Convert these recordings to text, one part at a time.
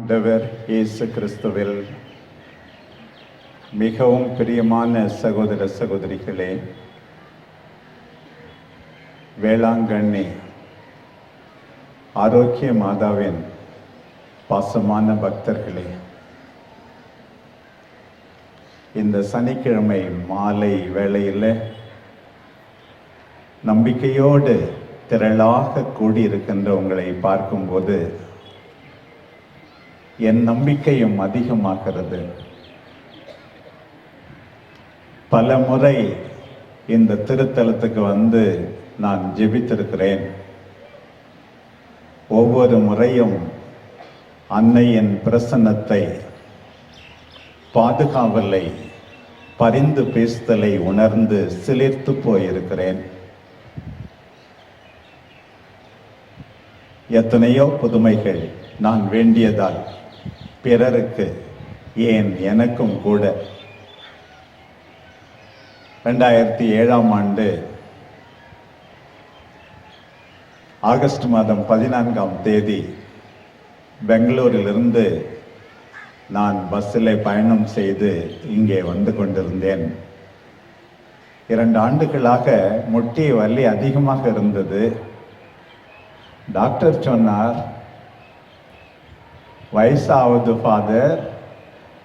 ஆண்டவர் இயேசு கிறிஸ்துவில் மிகவும் பிரியமான சகோதர சகோதரிகளே, வேளாங்கண்ணி ஆரோக்கிய மாதாவின் பாசமான பக்தர்களே, இந்த சனிக்கிழமை மாலை வேளையில் நம்பிக்கையோடு திரளாக கூடியிருக்கின்ற உங்களை பார்க்கும்போது என் நம்பிக்கையும் அதிகமாகிறது. பல முறை இந்த திருத்தலத்துக்கு வந்து நான் ஜெபித்திருக்கிறேன். ஒவ்வொரு முறையும் அன்னையின் பிரசன்னத்தை, பாதுகாவலை, பரிந்து பேசுதலை உணர்ந்து சிலிர்த்து போயிருக்கிறேன். எத்தனையோ புதுமைகள் நான் வேண்டியதால் பிறருக்கு, ஏன் எனக்கும் கூட 2007 ஆகஸ்ட் மாதம் 14 பெங்களூரிலிருந்து நான் பஸ்ஸில் பயணம் செய்து இங்கே வந்து கொண்டிருந்தேன். 2 ஆண்டுகளாக முட்டி வலி அதிகமாக இருந்தது. டாக்டர் சொன்னார், வயசாவது ஃபாதர்,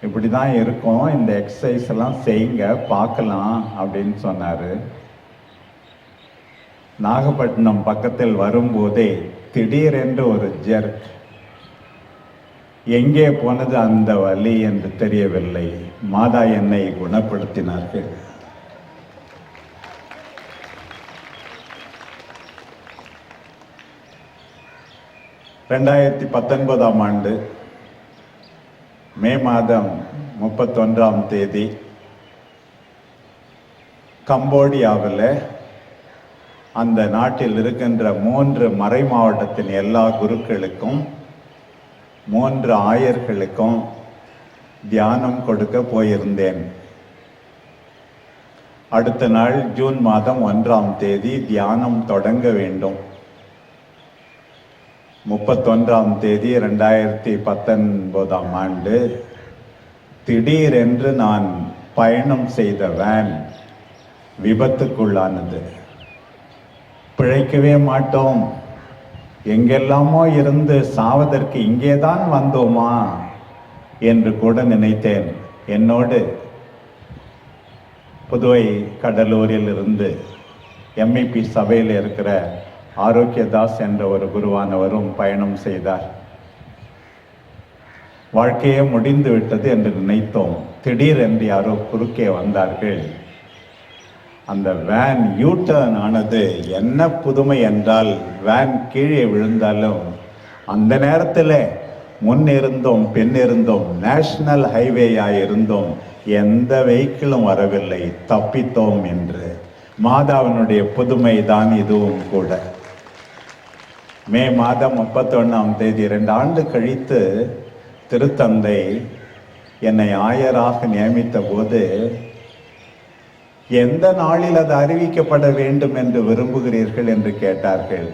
இப்படி தான் இருக்கும், இந்த எக்ஸசைஸ் எல்லாம் செய்யுங்க பார்க்கலாம் அப்படின்னு சொன்னார். நாகப்பட்டினம் பக்கத்தில் வரும்போதே திடீரென்று ஒரு ஜெர்க். எங்கே போனது அந்த வலி என்று தெரியவில்லை. மாதா என்னை குணப்படுத்தினார்கள். ஆண்டு மே மாதம் 31 கம்போடியாவில் அந்த நாட்டில் இருக்கின்ற 3 மறை மாவட்டத்தின் எல்லா குருக்களுக்கும் 3 ஆயர்களுக்கும் தியானம் கொடுக்க போயிருந்தேன். அடுத்த நாள் ஜூன் மாதம் 1 தியானம் தொடங்க வேண்டும். 31 2019 திடீரென்று நான் பயணம் செய்த வேன் விபத்துக்குள்ளானது. பிழைக்கவே மாட்டோம், எங்கெல்லாமோ இருந்து சாவதற்கு இங்கேதான் வந்தோமா என்று கூட நினைத்தேன். என்னோடு புதுவை கடலூரில் இருந்து MEP சபையில் இருக்கிற ஆரோக்கியதாஸ் என்ற ஒரு குருவானவரும் பயணம் செய்தார். வாழ்க்கையே முடிந்து விட்டது என்று நினைத்தோம். திடீரென்று யாரோ குறுக்கே வந்தார்கள். அந்த வேன் யூட்டர்ன் ஆனது என்ன புதுமை என்றால், வேன் கீழே விழுந்தாலும் அந்த நேரத்தில் முன் இருந்தோம், பின் இருந்தோம், நேஷனல் ஹைவேயாய் இருந்தோம், எந்த வெஹிக்கிளும் வரவில்லை, தப்பித்தோம் என்று. மாதாவினுடைய புதுமை தான் இதுவும் கூட. மே மாதம் 31 2 ஆண்டு கழித்து திருத்தந்தை என்னை ஆயராக நியமித்த போது, எந்த நாளில் அது அறிவிக்கப்பட வேண்டும் என்று விரும்புகிறீர்கள் என்று கேட்டார்கள்.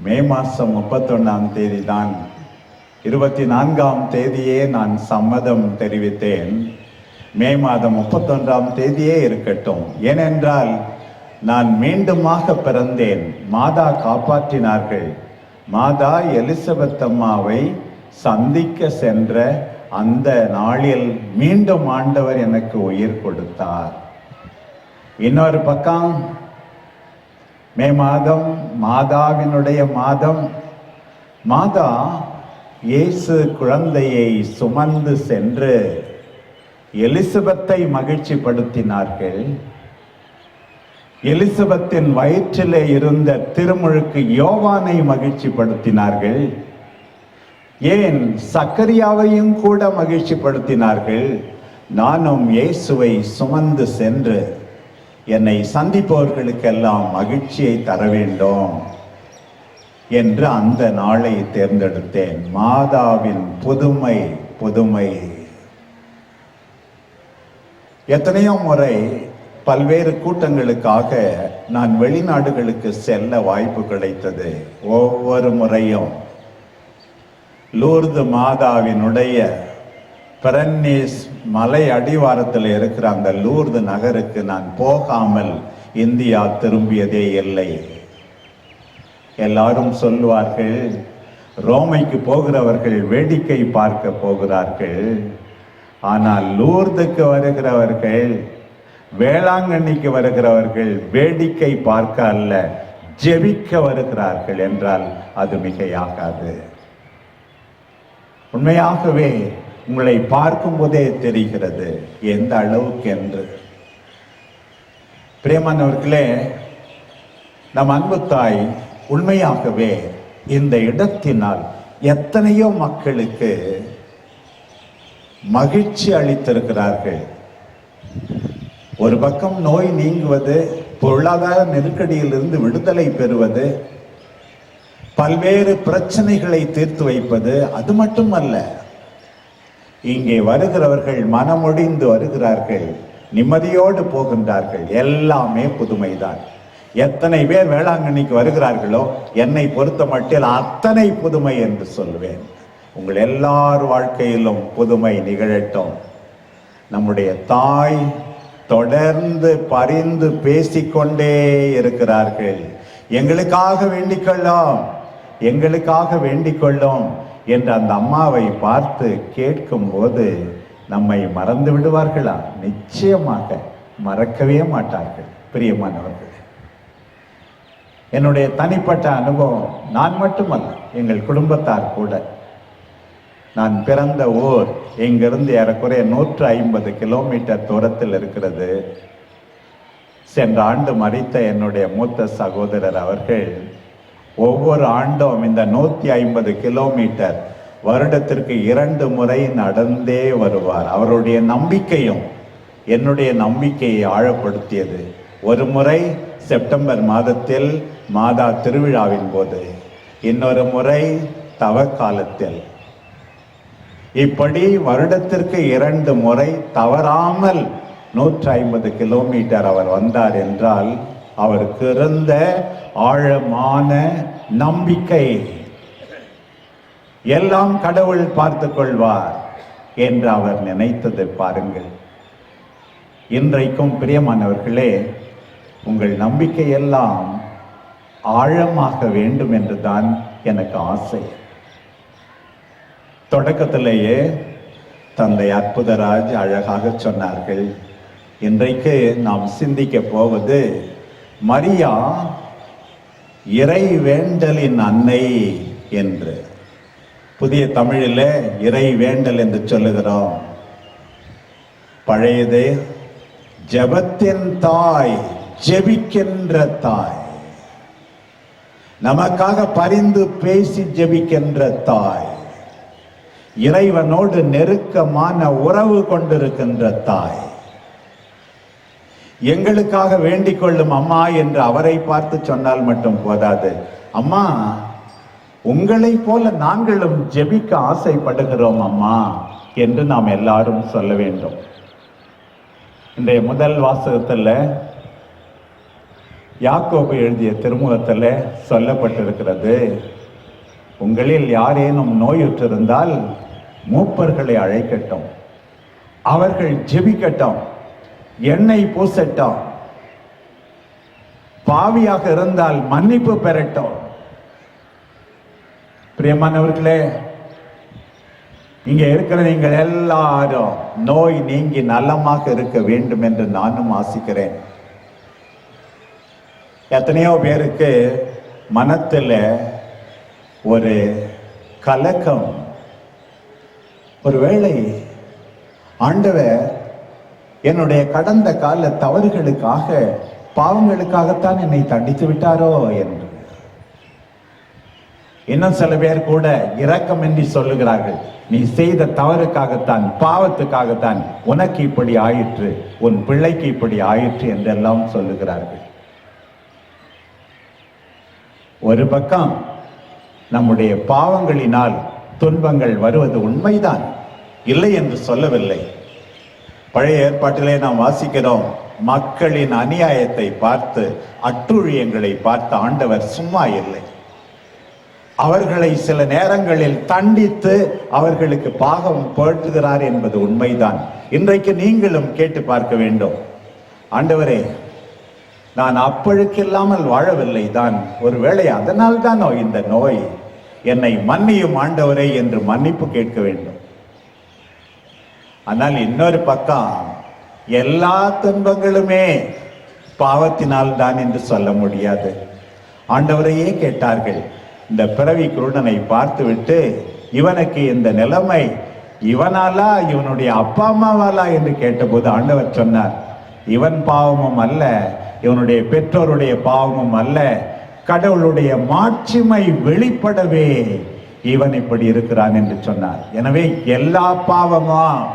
மே மாதம் 31 தான். 24 நான் சம்மதம் தெரிவித்தேன். மே மாதம் 31 இருக்கட்டும், ஏனென்றால் நான் மீண்டுமாக பிறந்தேன். மாதா காப்பாற்றினார்கள். மாதா எலிசபெத் அம்மாவை சந்திக்க சென்ற அந்த நாளில் மீண்டும் ஆண்டவர் எனக்கு உயிர் கொடுத்தார். இன்னொரு பக்கம் மே மாதம் மாதாவினுடைய மாதம். மாதா இயேசு குழந்தையை சுமந்து சென்று எலிசபெத்தை மகிழ்ச்சிப்படுத்தினார்கள். எலிசபெத்தின் வயிற்றிலே இருந்த திருமுழுக்கு யோவானை மகிழ்ச்சிப்படுத்தினார்கள். ஏன் சக்கரியாவையும் கூட மகிழ்ச்சிப்படுத்தினார்கள். நானும் இயேசுவை சுமந்து சென்று என்னை சந்திப்பவர்களுக்கெல்லாம் மகிழ்ச்சியை தர வேண்டும் என்று அந்த நாளை தேர்ந்தெடுத்தேன். மாதாவின் புதுமை புதுமை. எத்தனையோ முறை பல்வேறு கூட்டங்களுக்காக நான் வெளிநாடுகளுக்கு செல்ல வாய்ப்பு கிடைத்தது. ஒவ்வொரு முறையும் லூர்து மாதாவினுடைய பிரன்னீஸ் மலை அடிவாரத்தில் இருக்கிற அந்த லூர்து நகருக்கு நான் போகாமல் இந்தியா திரும்பியதே இல்லை. எல்லாரும் சொல்லுவார்கள், ரோமைக்கு போகிறவர்கள் வேடிக்கை பார்க்க போகிறார்கள், ஆனால் லூர்துக்கு வருகிறவர்கள், வேளாங்கண்ணிக்கு வருகிறவர்கள் வேடிக்கை பார்க்க அல்ல, ஜெபிக்க வருகிறார்கள் என்றால் அது மிகையாகாது. உண்மையாகவே உங்களை பார்க்கும் போதே தெரிகிறது எந்த அளவுக்கு என்று. பிரியமானவர்களே, நம் அன்பு தாய் உண்மையாகவே இந்த இடத்தினால் எத்தனையோ மக்களுக்கு மகிழ்ச்சி அளித்திருக்கிறார்கள். ஒரு பக்கம் நோய் நீங்குவது, பொருளாதார நெருக்கடியிலிருந்து விடுதலை பெறுவது, பல்வேறு பிரச்சனைகளை தீர்த்து வைப்பது, அது மட்டுமல்ல, இங்கே வருகிறவர்கள் மனமொடிந்து வருகிறார்கள், நிம்மதியோடு போகின்றார்கள். எல்லாமே புதுமைதான். எத்தனை பேர் வேளாங்கண்ணிக்கு வருகிறார்களோ என்னை பொறுத்த மட்டில் அத்தனை புதுமை என்று சொல்வேன். உங்கள் எல்லார் வாழ்க்கையிலும் புதுமை நிகழட்டும். நம்முடைய தாய் தொடர்ந்து பரிந்து பேசிக்கொண்டே இருக்கிறார்கள். எங்களுக்காக வேண்டிக்கொள்ளும், எங்களுக்காக வேண்டிக்கொள்ளும் என்று அந்த அம்மாவை பார்த்து கேட்கும் போது நம்மை மறந்து விடுவார்களா? நிச்சயமாக மறக்கவே மாட்டார்கள். பிரியமானவர்களே, என்னுடைய தனிப்பட்ட அனுபவம், நான் மட்டுமல்ல, எங்கள் குடும்பத்தார் கூட. நான் பிறந்த ஊர் இங்கிருந்து ஏறக்குறைய 150 கிலோமீட்டர் தூரத்தில் இருக்கிறது. சென்ற ஆண்டு மரித்த என்னுடைய மூத்த சகோதரர் அவர்கள் ஒவ்வொரு ஆண்டும் இந்த 150 கிலோமீட்டர் வருடத்திற்கு 2 முறை நடந்தே வருவார். அவருடைய நம்பிக்கையும் என்னுடைய நம்பிக்கையை ஆழப்படுத்தியது. ஒரு முறை செப்டம்பர் மாதத்தில் மாதா திருவிழாவின் போது, இன்னொரு முறை தவக்காலத்தில். இப்படி வருடத்திற்கு 2 முறை தவறாமல் 150 கிலோமீட்டர் அவர் வந்தார் என்றால் அவருக்கு இருந்த ஆழமான நம்பிக்கை, எல்லாம் கடவுள் பார்த்து கொள்வார் என்று அவர் நினைத்தது பாருங்கள். இன்றைக்கும் பிரியமானவர்களே, உங்கள் நம்பிக்கை எல்லாம் ஆழமாக வேண்டும் என்றுதான் எனக்கு ஆசை. தொடக்கத்திலேயே தந்தை அற்புதராஜ் அழகாக சொன்னார்கள், இன்றைக்கு நாம் சிந்திக்க போவது மரியா இறை வேண்டலின் அன்னை என்று. புதிய தமிழில் இறை வேண்டல் என்று சொல்லுகிறோம். பழையது ஜெபத்தின் தாய், ஜெபிக்கின்ற தாய், நமக்காக பரிந்து பேசி ஜெபிக்கின்ற தாய், இறைவனோடு நெருக்கமான உறவு கொண்டிருக்கின்ற தாய். எங்களுக்காக வேண்டிக் கொள்ளும் அம்மா என்று அவரை பார்த்து சொன்னால் மட்டும் போதாது, அம்மா உங்களை போல நாங்களும் ஜெபிக்க ஆசைப்படுகிறோம் அம்மா என்று நாம் எல்லாரும் சொல்ல வேண்டும். இன்றைய முதல் வாசகத்தில் யாக்கோபு எழுதிய திருமுகத்தில் சொல்லப்பட்டிருக்கிறது, உங்களில் யாரேனும் நோயுற்றிருந்தால் மூப்பர்களை அழைக்கட்டும், அவர்கள் ஜெபிக்கட்டும், எண்ணெய் பூசட்டும், பாவியாக இருந்தால் மன்னிப்பு பெறட்டும். பிரியமானவர்களே, இங்க இருக்கிற நீங்கள் எல்லாரும் நோய் நீங்கி நலமாக இருக்க வேண்டும் என்று நானும் ஆசிக்கிறேன். எத்தனையோ பேருக்கு மனத்தில் ஒரு கலக்கம், ஒருவேளை ஆண்டவர் என்னுடைய கடந்த கால தவறுகளுக்காக, பாவங்களுக்காகத்தான் என்னை தண்டித்து விட்டாரோ என்று. இன்னும் சில பேர் கூட இரக்கமின்றி சொல்லுகிறார்கள், நீ செய்த தவறுக்காகத்தான், பாவத்துக்காகத்தான் உனக்கு இப்படி ஆயிற்று, உன் பிள்ளைக்கு இப்படி ஆயிற்று என்றெல்லாம் சொல்லுகிறார்கள். ஒரு பக்கம் நம்முடைய பாவங்களினால் துன்பங்கள் வருவது உண்மைதான், இல்லை என்று சொல்லவில்லை. பழைய ஏற்பாட்டிலே நாம் வாசிக்கிறோம், மக்களின் அநியாயத்தை பார்த்து, அட்டூழியங்களை பார்த்து ஆண்டவர் சும்மா இல்லை. அவர்களை சில நேரங்களில் தண்டித்து அவர்களுக்கு பாகம் போட்டுகிறார் என்பது உண்மைதான். இன்றைக்கு நீங்களும் கேட்டு பார்க்க வேண்டும். ஆண்டவரே, நான் அப்பழுக்கில்லாமல் வாழவில்லை தான், ஒருவேளை அதனால் தானோ இந்த நோய், என்னை மன்னியும் ஆண்டவரே என்று மன்னிப்பு கேட்க வேண்டும். ஆனால் இன்னொரு பக்கம் எல்லா துன்பங்களுமே பாவத்தினால் தான் என்று சொல்ல முடியாது. ஆண்டவரையே கேட்டார்கள். இந்த பிறவி குருடனை பார்த்துவிட்டு, இவனுக்கு இந்த நிலைமை இவனாலா இவனுடைய அப்பா அம்மாவாலா என்று கேட்டபோது ஆண்டவர் சொன்னார், இவன் பாவமும் அல்ல, இவனுடைய பெற்றோருடைய பாவமும் அல்ல, கடவுளுடைய மாட்சிமை வெளிப்படவே இவன் இப்படி இருக்கிறான் என்று சொன்னார். எனவே எல்லா பாவமும்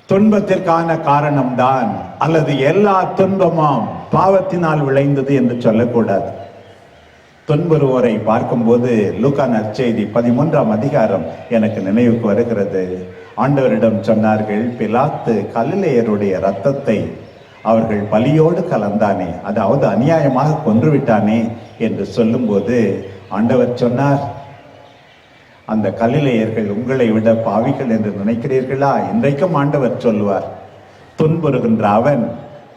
துன்பத்திற்கான காரணம்தான், அல்லது எல்லா துன்பமும் பாவத்தினால் விளைந்தது என்று சொல்லக்கூடாது. துன்புறுவோரை பார்க்கும்போது லூக்கா நற்செய்தி 13ஆம் அதிகாரம் எனக்கு நினைவுக்கு வருகிறது. ஆண்டவரிடம் சொன்னார்கள், பிலாத்து கலிலேயருடைய இரத்தத்தை அவர்கள் பலியோடு கலந்தானே, அதாவது அநியாயமாக கொன்றுவிட்டானே என்று சொல்லும்போது ஆண்டவர் சொன்னார், அந்த கலிலேயர்கள் உங்களை விட பாவிகள் என்று நினைக்கிறீர்களா? இன்றைக்கும் ஆண்டவர் சொல்லுவார். துன்புறுகின்ற அவன்,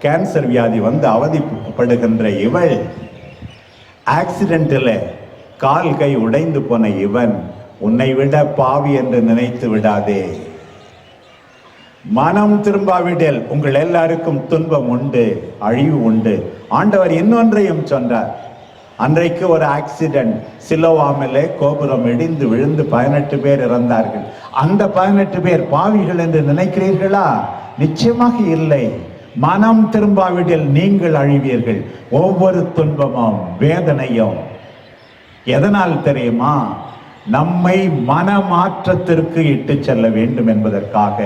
கேன்சர் வியாதி வந்து அவதிப்படுகின்ற இவள், ஆக்சிடென்ட்ல கால் கை உடைந்து போன இவன், உன்னை விட பாவி என்று நினைத்து விடாதே. மனம் திரும்பாவிடில் உங்கள் எல்லாருக்கும் துன்பம் உண்டு, அழிவு உண்டு. ஆண்டவர் இன்னொன்றையும் சொன்னார். அன்றைக்கு ஒரு ஆக்சிடென்ட், சிலோவாமிலே கோபுரம் இடிந்து விழுந்து 18 பேர் இறந்தார்கள். அந்த 18 பேர் பாவிகள் என்று நினைக்கிறீர்களா? நிச்சயமாக இல்லை. மனம் திரும்பாவிடில் நீங்கள் அழிவீர்கள். ஒவ்வொரு துன்பமும் வேதனையும் எதனால் தெரியுமா? நம்மை மனமாற்றத்திற்கு இட்டு செல்ல வேண்டும் என்பதற்காக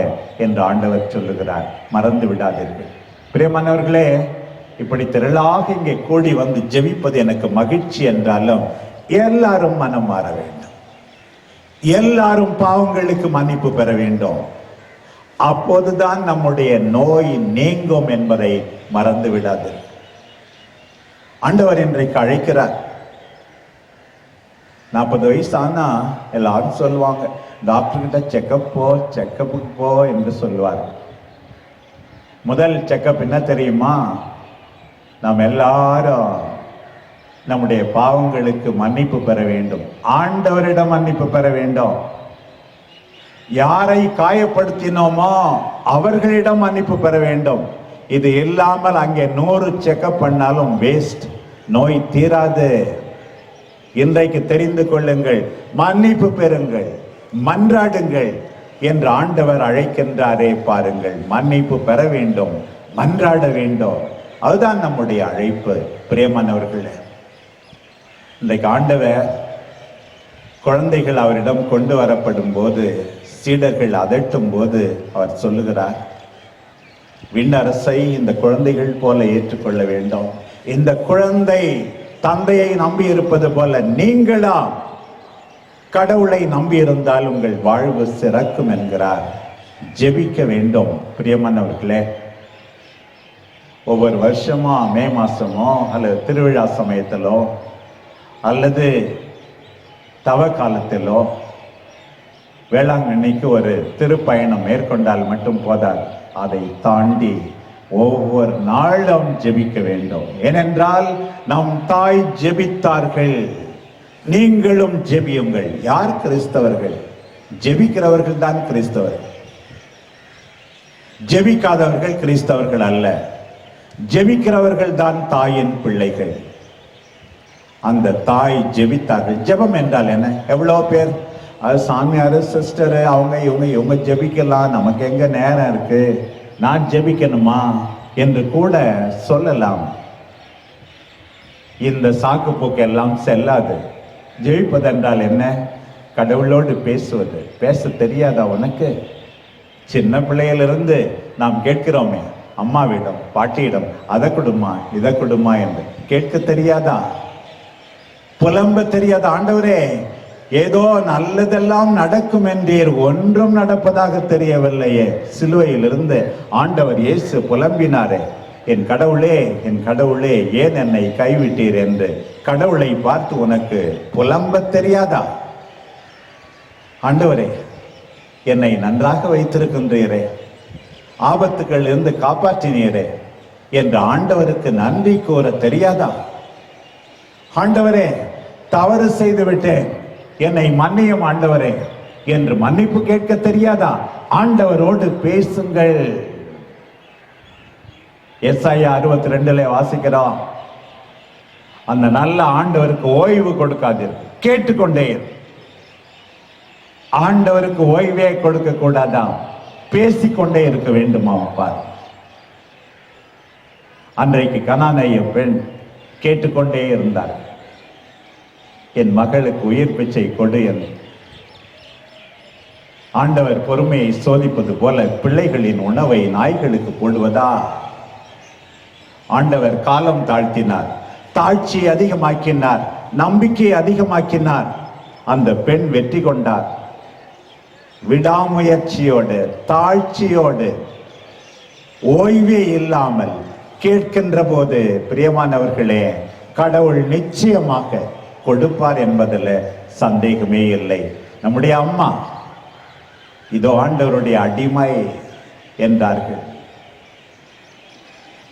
என்று ஆண்டவர் சொல்லுகிறார். மறந்து விடாதீர்கள். பிரியமானவர்களே, இப்படி திரளாக இங்கே கூடி வந்து ஜெபிப்பது எனக்கு மகிழ்ச்சி என்றாலும், எல்லாரும் மனம் மாற வேண்டும், எல்லாரும் பாவங்களுக்கு மன்னிப்பு பெற வேண்டும். அப்போதுதான் நம்முடைய நோய் நீங்கும் என்பதை மறந்து விடாது. ஆண்டவர் இன்றைக்கு அழைக்கிறார். 40 வயசு ஆனா எல்லாரும் சொல்லுவாங்க, டாக்டர் கிட்ட செக்கப்புக்கு போ என்று சொல்லுவார். முதல் செக்கப் என்ன தெரியுமா? நாம் எல்லாரும் நம்முடைய பாவங்களுக்கு மன்னிப்பு பெற வேண்டும், ஆண்டவரிடம் மன்னிப்பு பெற வேண்டும். யாரை காயப்படுத்தினோமோ அவர்களிடம் மன்னிப்பு பெற வேண்டும். இது இல்லாமல் அங்கே 100 செக்கப் பண்ணாலும் வேஸ்ட், நோய் தீராது. இன்றைக்கு தெரிந்து கொள்ளுங்கள், மன்னிப்பு பெறுங்கள், மன்றாடுங்கள் என்று ஆண்டவர் அழைக்கின்றாரே பாருங்கள். மன்னிப்பு பெற வேண்டும், மன்றாட வேண்டும். அதுதான் நம்முடைய அழைப்பு. பிரியமானவர்களே, இன்றைக்கு ஆண்டவர் குழந்தைகள் அவரிடம் கொண்டு வரப்படும் போது, சீடர்கள் அதட்டும் போது அவர் சொல்லுகிறார், விண்ணரசை இந்த குழந்தைகள் போல ஏற்றுக்கொள்ள வேண்டும். இந்த குழந்தை தந்தையை நம்பி இருப்பது போல நீங்களா கடவுளை நம்பி இருந்தால் உங்கள் வாழ்வு சிறக்கும் என்கிறார். ஜெபிக்க வேண்டும். பிரியமானவர்களே, ஒவ்வொரு வருஷமா மே மாசமோ அல்லது திருவிழா சமயத்திலோ அல்லது தவ காலத்திலோ வேளாங்கண்ணிக்கு ஒரு திருப்பயணம் மேற்கொண்டால் மட்டும் போதாது, அதை தாண்டி ஒவ்வொரு நாளும் ஜெபிக்க வேண்டும். ஏனென்றால் நம் தாய் ஜெபித்தார்கள், நீங்களும் ஜெபியுங்கள். யார் கிறிஸ்தவர்கள்? ஜெபிக்கிறவர்கள் தான் கிறிஸ்தவர்கள். ஜெபிக்காதவர்கள் கிறிஸ்தவர்கள் அல்ல. ஜெபிக்கிறவர்கள் தான் தாயின் பிள்ளைகள். அந்த தாய் ஜெபித்தார்கள். ஜெபம் என்றால் என்ன? எவ்வளோ பேர் அது சாமியார் சிஸ்டர் இவங்க ஜெபிக்கலாம், நமக்கு எங்க நேரம் இருக்கு, நான் ஜெபிக்கணுமா என்று கூட சொல்லலாம். இந்த சாக்கு போக்கு எல்லாம் செல்லாது. ஜெபிப்பதென்றால் என்ன? கடவுளோடு பேசுவது. பேச தெரியாதா உனக்கு? சின்ன பிள்ளையிலிருந்து நாம் கேட்கிறோமே, அம்மாவிடம் பாட்டியிடம் அதை கொடுமா இதை கொடுமா என்று கேட்க தெரியாதா? புலம்ப தெரியாத? ஆண்டவரே, ஏதோ நல்லதெல்லாம் நடக்கும் என்றீர், ஒன்றும் நடப்பதாக தெரியவில்லையே. சிலுவையிலிருந்து ஆண்டவர் இயேசு புலம்பினாரே, என் கடவுளே ஏன் என்னை கைவிட்டீர் என்று கடவுளை பார்த்து உனக்கு புலம்ப தெரியாதா? ஆண்டவரே, என்னை நன்றாக வைத்திருக்கின்றீரே, ஆபத்துக்கள் இருந்து காப்பாற்றினீரே என்று ஆண்டவருக்கு நன்றி கூற தெரியாதா? ஆண்டவரே, தவறு செய்து விட்டேன், என்னை மன்னியும் ஆண்டவரே என்று மன்னிப்பு கேட்க தெரியாதா? ஆண்டவரோடு பேசுங்கள். எஸ்ஐயா 62 வாசிக்கிறோம், அந்த நல்ல ஆண்டவருக்கு ஓய்வு கொடுக்காதீர்கள், கேட்டுக்கொண்டே. ஆண்டவருக்கு ஓய்வே கொடுக்க கூடாதான், பேசிக்கொண்டே இருக்க வேண்டுமா? பார், அன்றைக்கு கனானிய பெண் கேட்டுக்கொண்டே இருந்தார், என் மகளுக்கு உயிர் பிச்சை கொடு என்று. ஆண்டவர் பொறுமையை சோதிப்பது போல பிள்ளைகளின் உணவை நாய்களுக்கு போடுவதா? ஆண்டவர் காலம் தாழ்த்தினார், தாழ்ச்சி அதிகமாக்கினார், நம்பிக்கையை அதிகமாக்கினார். அந்த பெண் வெற்றி கொண்டார். விடாமுயற்சியோடு, தாழ்ச்சியோடு, ஓய்வே இல்லாமல் கேட்கின்ற போது, பிரியமானவர்களே, கடவுள் நிச்சயமாக கொடுப்பார் என்பதில் சந்தேகமே இல்லை. நம்முடைய அம்மா இதோ ஆண்டவருடைய அடிமை என்றார்கள்.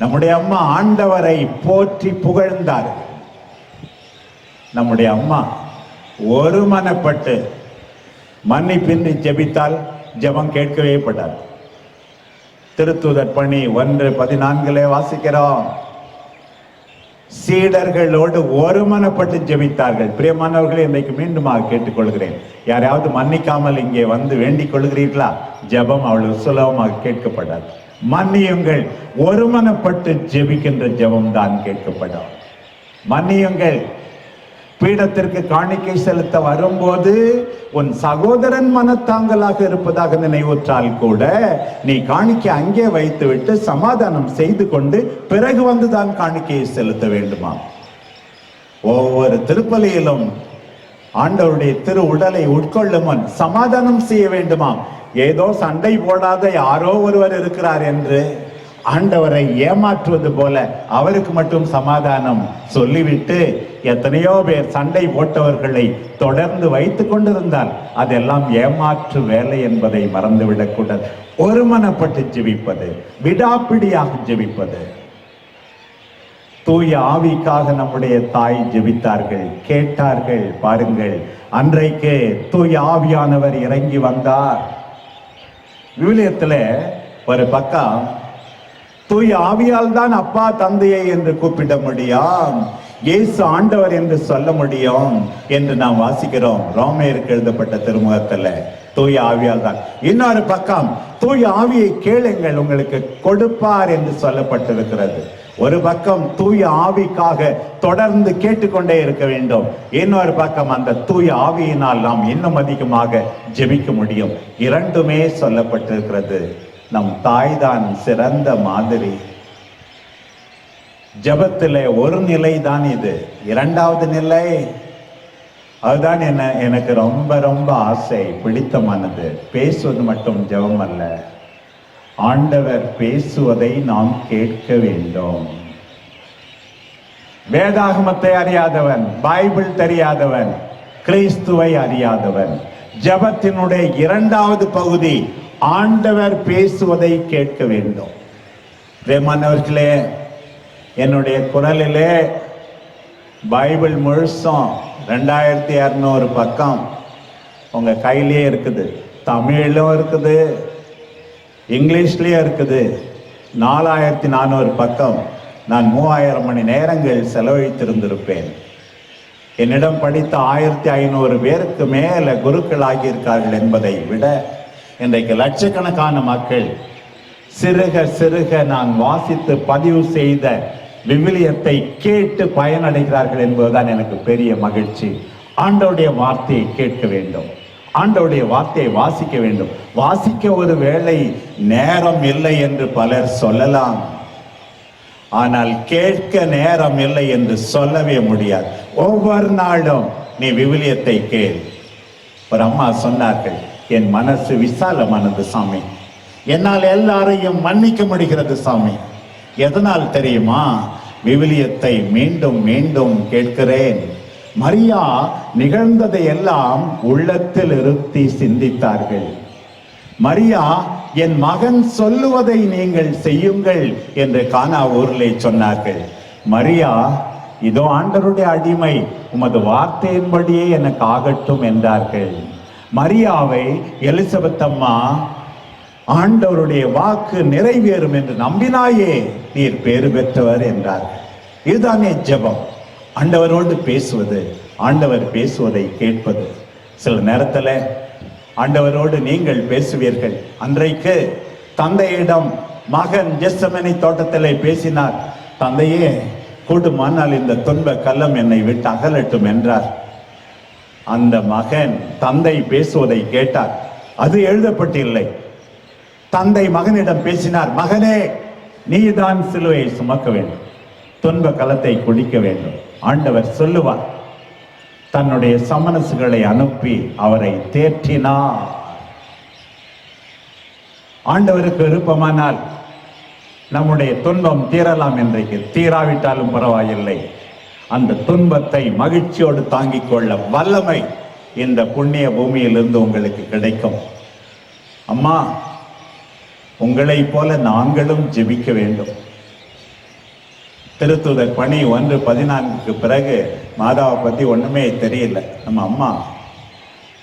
நம்முடைய அம்மா ஆண்டவரை போற்றி புகழ்ந்தார்கள். நம்முடைய அம்மா ஒருமனப்பட்டு மன்னிப்பின்றி ஜெபித்தால் ஜெபம் கேட்கவே படாது. திருத்தூதர் பணி 1:14 வாசிக்கிறோம், சீடர்களோடு ஒருமனப்பட்டு ஜெபித்தார்கள். பிரியமானவர்களை, இன்றைக்கு மீண்டுமாக கேட்டுக்கொள்கிறேன், யாரையாவது மன்னிக்காமல் இங்கே வந்து வேண்டிக் கொள்கிறீர்களா? ஜெபம் அவ்வளவு சுலபமாக கேட்கப்படாது. மன்னியுங்கள், ஒருமனப்பட்டு ஜெபிக்கின்ற ஜெபம் தான் கேட்கப்படும். மன்னியுங்கள். பீடத்திற்கு காணிக்கை செலுத்த வரும்போது உன் சகோதரன் மனத்தாங்கலாக இருப்பதாக நினைவுற்றால் கூட நீ காணிக்கை அங்கே வைத்துவிட்டு சமாதானம் செய்து கொண்டு பிறகு வந்துதான் காணிக்கையை செலுத்த வேண்டுமா? ஒவ்வொரு திருப்பலியிலும் ஆண்டவருடைய திரு உடலை உட்கொள்ளும் முன் சமாதானம் செய்ய வேண்டுமா? ஏதோ சண்டை போடாத யாரோ ஒருவர் இருக்கிறார் என்று ஆண்டவரை ஏமாற்றுவது போல அவருக்கு மட்டும் சமாதானம் சொல்லிவிட்டு எத்தனையோ பேர் சண்டை போட்டவர்களை தொடர்ந்து வைத்துக் கொண்டிருந்தால் அதெல்லாம் ஏமாற்று வேலை என்பதை மறந்துவிடக்கூடாது. ஒருமனப்பட்டு ஜெபிப்பது, விடாப்பிடியாக ஜெபிப்பது. தூய ஆவிக்காக நம்முடைய தாய் ஜெபித்தார்கள், கேட்டார்கள். பாருங்கள், அன்றைக்கு தூய ஆவியானவர் இறங்கி வந்தார். விவிலியத்தில் ஒரு பக்கம் தூய ஆவியால் தான் அப்பா தந்தையை என்று கூப்பிட முடியும், இயேசு ஆண்டவர் என்று சொல்ல முடியும் என்று நாம் வாசிக்கிறோம் ரோமேயருக்கு எழுதப்பட்ட திருமுகத்தில். தூய ஆவியால் தான். இன்னொரு பக்கம் தூய ஆவியை கேளுங்கள் உங்களுக்கு கொடுப்பார் என்று சொல்லப்பட்டிருக்கிறது. ஒரு பக்கம் தூய ஆவிக்காக தொடர்ந்து கேட்டுக்கொண்டே இருக்க வேண்டும், இன்னொரு பக்கம் அந்த தூய ஆவியினால் நாம் இன்னும் அதிகமாக ஜெபிக்க முடியும். இரண்டுமே சொல்லப்பட்டிருக்கிறது. நம் தாய்தான் சிறந்த மாதிரி. ஜெபத்தில் ஒரு நிலை தான் இது. இரண்டாவது நிலை, அதுதான் எனக்கு ரொம்ப ரொம்ப ஆசை, பிடித்தமானது. பேசுவது மட்டும் ஜெபம் அல்ல, ஆண்டவர் பேசுவதை நாம் கேட்க வேண்டும். வேதாகமத்தை அறியாதவன், பைபிள் தெரியாதவன், கிறிஸ்துவை அறியாதவன். ஜெபத்தினுடைய இரண்டாவது பகுதி ஆண்டவர் பேசுவதை கேட்க வேண்டும். பிரியமானவர்களே, என்னுடைய குரலிலே பைபிள் முழுசும் 2200 பக்கம் உங்க கையிலே இருக்குது. தமிழிலும் இருக்குது, இங்கிலீஷ்லயும் இருக்குது. 4400 பக்கம். நான் 3000 மணி நேரங்கள் செலவழித்திருந்திருப்பேன். என்னிடம் படித்த 1500 பேருக்கு மேல குருக்கள் ஆகியிருக்கார்கள் என்பதை விட இன்றைக்கு லட்சக்கணக்கான மக்கள் சிறுக சிறுக நான் வாசித்து பதிவு செய்த விவிலியத்தை கேட்டு பயனடைகிறார்கள் என்பதுதான் எனக்கு பெரிய மகிழ்ச்சி. ஆண்டவருடைய வார்த்தையை கேட்க வேண்டும், ஆண்டவருடைய வார்த்தையை வாசிக்க வேண்டும். வாசிக்க ஒரு வேளை நேரம் இல்லை என்று பலர் சொல்லலாம், ஆனால் கேட்க நேரம் இல்லை என்று சொல்லவே முடியாது. ஒவ்வொரு நாளும் நீ விவிலியத்தை கேள். ஒரு அம்மா சொன்னார்கள், என் மனசு விசாலமானது சாமி, என்னால் எல்லாரையும் மன்னிக்க முடிகிறது சாமி. எதனால் தெரியுமா? விவிலியத்தை மீண்டும் மீண்டும் கேட்கிறேன். மரியா நிகழ்ந்ததை எல்லாம் உள்ளத்தில் இருத்தி சிந்தித்தார்கள். மரியா, என் மகன் சொல்லுவதை நீங்கள் செய்யுங்கள் என்று கானா ஊரிலே சொன்னார்கள். மரியா, இதோ ஆண்டவருடைய அடிமை, உமது வார்த்தையின்படியே எனக்கு ஆகட்டும் என்றார்கள். மரியாவை எலிசபெத் அம்மா, ஆண்டவருடைய வாக்கு நிறைவேறும் என்று நம்பினாயே நீர் பேறு பெற்றவர் என்றார்கள். இதுதானே ஜெபம், ஆண்டவரோடு பேசுவது, ஆண்டவர் பேசுவதை கேட்பது. சில நேரத்தில் ஆண்டவரோடு நீங்கள் பேசுவீர்கள். அன்றைக்கு தந்தையிடம் மகன் கெத்செமனே தோட்டத்திலே பேசினார். தந்தையே, கூடுமானால் இந்த துன்ப கல்லம் என்னை விட்டு அகலட்டும் என்றார். அந்த மகன் தந்தை பேசுவதை கேட்டார். அது எழுதப்பட்டில்லை. தந்தை மகனிடம் பேசினார், மகனே, நீதான் சிலுவையை சுமக்க வேண்டும், துன்ப கலத்தை குடிக்க வேண்டும். ஆண்டவர் சொல்லுவார். தன்னுடைய சமனசுகளை அனுப்பி அவரை தேற்றினார். ஆண்டவருக்கு விருப்பமானால் நம்முடைய துன்பம் தீரலாம். இன்றைக்கு தீராவிட்டாலும் பரவாயில்லை. அந்த துன்பத்தை மகிழ்ச்சியோடு தாங்கிக் கொள்ள வல்லமை இந்த புண்ணிய பூமியிலிருந்து உங்களுக்கு கிடைக்கும். அம்மா, உங்களை போல நாங்களும் ஜெபிக்க வேண்டும். திருத்தூதர் பணி 1:14 பிறகு மாதாவை பற்றி ஒன்றுமே தெரியல. நம்ம அம்மா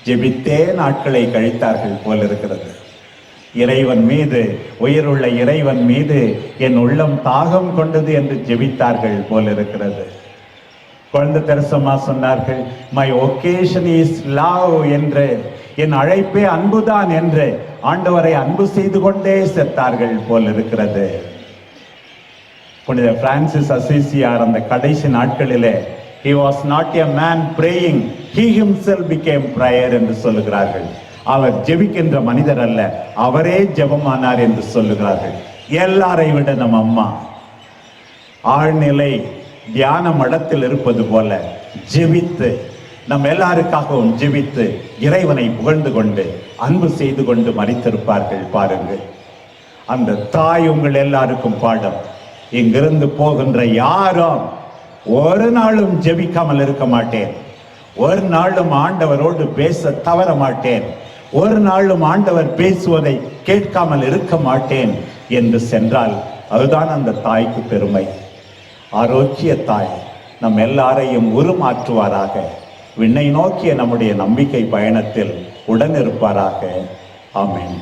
ஜெபித்தே நாட்களை கழித்தார்கள் போல் இருக்கிறது. இறைவன் மீது, உயிருள்ள இறைவன் மீது என் உள்ளம் தாகம் கொண்டது என்று ஜெபித்தார்கள் போல் இருக்கிறது. குழந்தை தெரசம்மா சொன்னார்கள், மை ஒகேஷன் இஸ் லவ் என்று, என் அழைப்பே அன்புதான் என்று ஆண்டவரை அன்பு செய்து கொண்டே செத்தார்கள் போல் இருக்கிறது. புனித பிரான்சிஸ் அசிசியார் அந்த கடைசி நாட்களிலே, he was not a man praying, he himself became prayer என்று சொல்லுகிறார்கள். அவர் ஜெபிக்கின்ற மனிதர் அல்ல, அவரே ஜெபமானார் என்று சொல்லுகிறார்கள். எல்லாரை விட நம்ம அம்மா ஆழ்நிலை தியான மடத்தில் இருப்பது போல ஜெபித்து, நம் எல்லாருக்காகவும் ஜெபித்து இறைவனை புகழ்ந்து கொண்டு அன்பு செய்து கொண்டு மரித்திருப்பார்கள். பாருங்கள், அந்த தாய் உங்கள் எல்லாருக்கும் பாடம். இங்கிருந்து போகின்ற யாரும் ஒரு நாளும் ஜெபிக்காமல் இருக்க மாட்டேன், ஒரு நாளும் ஆண்டவரோடு பேச தவற மாட்டேன், ஒரு நாளும் ஆண்டவர் பேசுவதை கேட்காமல் இருக்க மாட்டேன் என்று சென்றால் அதுதான் அந்த தாய்க்கு பெருமை. ஆரோக்கிய தாய் நம் எல்லாரையும் உருமாற்றுவாராக. விண்ணை நோக்கிய நம்முடைய நம்பிக்கை பயணத்தில் உடனிருப்பாராக. ஆமென்.